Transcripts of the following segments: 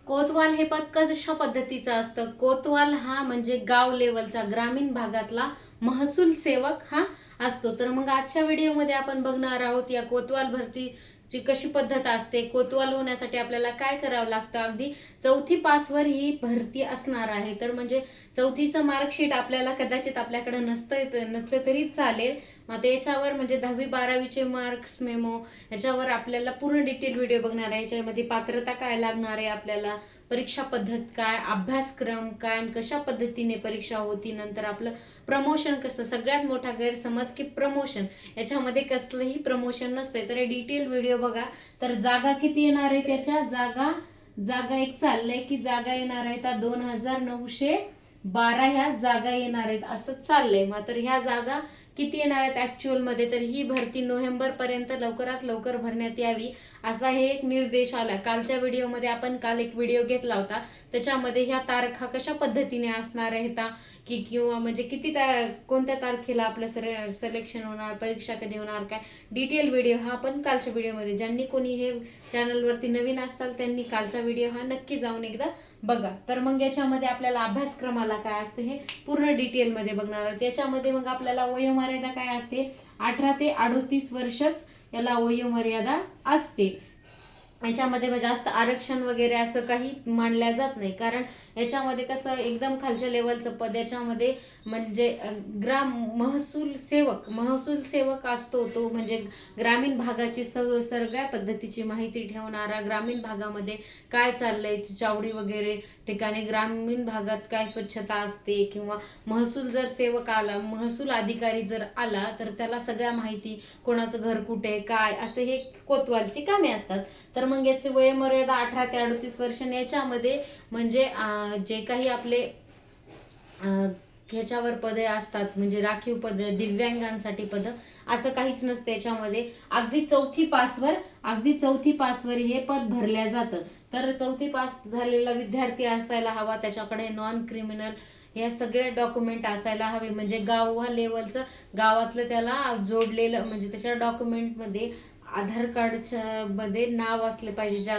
कोतवाल हे पद कशा पद्धतीचं असतं? कोतवाल हा म्हणजे गाव लेवलचा, ग्रामीण भागातला महसूल सेवक हा असतो. तर मग आजच्या व्हिडिओमध्ये आपण बघणार आहोत या कोतवाल भरतीची कशी पद्धत असते, कोतवाल होण्यासाठी आपल्याला काय करावं लागतं. अगदी 4थी पासवर ही भरती असणार आहे. तर म्हणजे 4थीचं मार्कशीट आपल्याला कदाचित आपल्याकडे नसलं तरी चालेल. मग त्याच्यावर म्हणजे 10वी-12वीचे मार्क्स मेमो याच्यावर आपल्याला पूर्ण डिटेल व्हिडिओ बघणार आहे. याच्यामध्ये पात्रता काय लागणार आहे आपल्याला, परीक्षा पद्धत काय, अभ्यासक्रम काय, कशा पद्धतीने परीक्षा होती, नंतर आपलं प्रमोशन कसं. सगळ्यात मोठा गैरसमज की प्रमोशन, याच्यामध्ये कसलंही प्रमोशन नसतंय. तर डिटेल व्हिडिओ बघा. तर जागा किती येणार आहे, त्याच्या जागा एक चाललंय की जागा येणार आहेत 2912 ह्या जागा येणार आहेत असं चाललंय. मात्र ह्या जागा किती येणार आहेत ऍक्च्युअल मध्ये, तर ही भरती नोव्हेंबर पर्यंत लवकरात लवकर भरण्यात यावी असा हे एक निर्देश आला. कालच्या व्हिडिओमध्ये आपण काल एक व्हिडिओ घेतला होता, त्याच्यामध्ये ह्या तारखा कशा पद्धतीने असणार आहेत की किंवा म्हणजे कोणत्या तारखेला आपलं सिलेक्शन होणार, परीक्षा कधी होणार, काय डिटेल व्हिडिओ हा आपण कालच्या व्हिडिओमध्ये, ज्यांनी कोणी हे चॅनलवरती नवीन असताल त्यांनी कालचा व्हिडिओ हा नक्की जाऊन एकदा बघा. तर मग याच्यामध्ये आपल्याला अभ्यासक्रमाला काय असते हे पूर्ण डिटेलमध्ये बघणार आहोत. त्याच्यामध्ये मग आपल्याला वयोमर्यादा काय असते, 18 ते 38 वर्षच याला वयोमर्यादा असते. याच्यामध्ये जास्त आरक्षण वगैरे असं काही मानल्या जात नाही, कारण याच्यामध्ये कसं एकदम खालच्या लेवलचं पद, याच्यामध्ये म्हणजे महसूल सेवक असतो तो, म्हणजे ग्रामीण भागाची सगळ्या पद्धतीची माहिती ठेवणारा, ग्रामीण भागामध्ये काय चाललंय, चावडी वगैरे ठिकाणी ग्रामीण भागात काय स्वच्छता असते, किंवा महसूल जर सेवक आला, महसूल अधिकारी जर आला तर त्याला सगळ्या माहिती, कोणाचं घर कुठे काय, असे हे कोतवालची कामे असतात. तर मग याची वयोमर्यादा 18 ते 38 वर्ष. याच्यामध्ये म्हणजे जे काही आपले ह्याच्यावर पदे असतात, म्हणजे राखीव पद, दिव्यांगांसाठी पद, असं काहीच नसतं याच्यामध्ये. अगदी चौथी पासवर हे पद भरल्या जातं. तर 4थी पास झालेला विद्यार्थी असायला हवा, त्याच्याकडे नॉन क्रिमिनल या सगळे डॉक्युमेंट असायला हवे, म्हणजे गाव लेवलचं, गावातलं त्याला जोडलेलं, म्हणजे त्याच्या डॉक्युमेंटमध्ये आधार कार्डच्या मध्ये नाव असले पाहिजे ज्या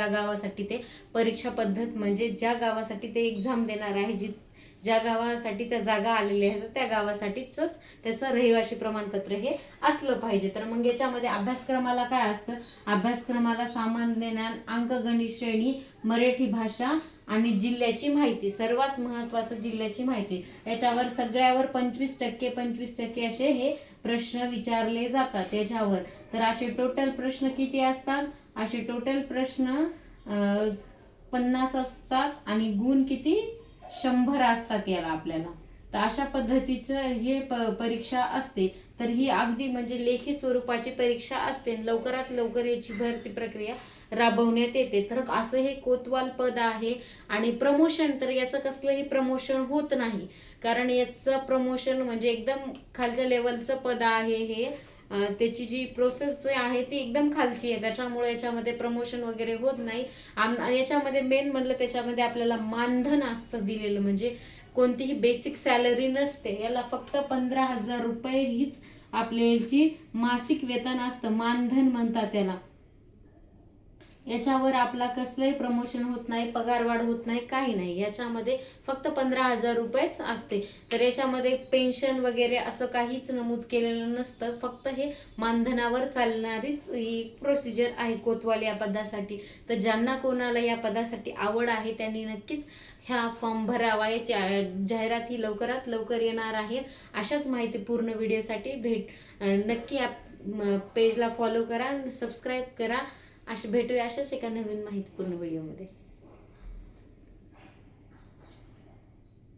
गावासाठी ते परीक्षा पद्धत, म्हणजे ज्या गावासाठी ते एक्झाम देणार आहे, ज्या गावासाठी त्या जागा आलेल्या आहेत त्या गावासाठीच त्याचं रहिवासी प्रमाणपत्र हे असलं पाहिजे. तर मग याच्यामध्ये अभ्यासक्रमाला काय असतं, अभ्यासक्रमाला सामान्य ज्ञान, अंकगणित श्रेणी, मराठी भाषा आणि जिल्ह्याची माहिती, सर्वात महत्वाचं जिल्ह्याची माहिती. याच्यावर सगळ्यावर 25% असे हे प्रश्न विचारले जातात त्याच्यावर. तर असे टोटल प्रश्न किती असतात, असे टोटल प्रश्न 50 असतात आणि गुण किती 100 असतात याला आपल्याला. तर अशा पद्धतीचं हे परीक्षा असते. तर ही अगदी म्हणजे लेखी स्वरूपाची परीक्षा असते, लवकरात लवकर याची भरती प्रक्रिया राबवण्यात येते. तर असं हे कोतवाल पद आहे. आणि प्रमोशन, तर याचं कसलंही प्रमोशन होत नाही, कारण याचं प्रमोशन म्हणजे एकदम खालच्या लेवलचं पद आहे हे. त्याची जी प्रोसेस आहे ती एकदम खालची आहे, त्याच्यामुळे याच्यामध्ये प्रमोशन वगैरे होत नाही. याच्यामध्ये मेन म्हणलं त्याच्यामध्ये आपल्याला मानधन असतं दिलेलं, म्हणजे कोणतीही बेसिक सॅलरी नसते याला, फक्त 15,000 रुपये हीच आपल्याची मासिक वेतन असतं, मानधन म्हणतात त्याला. याच्यावर आपला कसलंही प्रमोशन होत नाही, पगारवाढ होत नाही, काही नाही. याच्यामध्ये फक्त 15,000 रुपयेच असते. तर याच्यामध्ये पेन्शन वगैरे असं काहीच नमूद केलेलं नसतं, फक्त हे मानधनावर चालणारीच ही प्रोसिजर आहे कोतवाल या पदासाठी. तर ज्यांना कोणाला या पदासाठी आवड आहे त्यांनी नक्कीच ह्या फॉर्म भरावा. याची जाहिरात ही लवकरात लवकर येणार आहे. अशाच माहिती पूर्ण व्हिडिओसाठी नक्की पेजला फॉलो करा, सबस्क्राईब करा. भेटूया अशाच एका नवीन माहितीपूर्ण व्हिडिओमध्ये.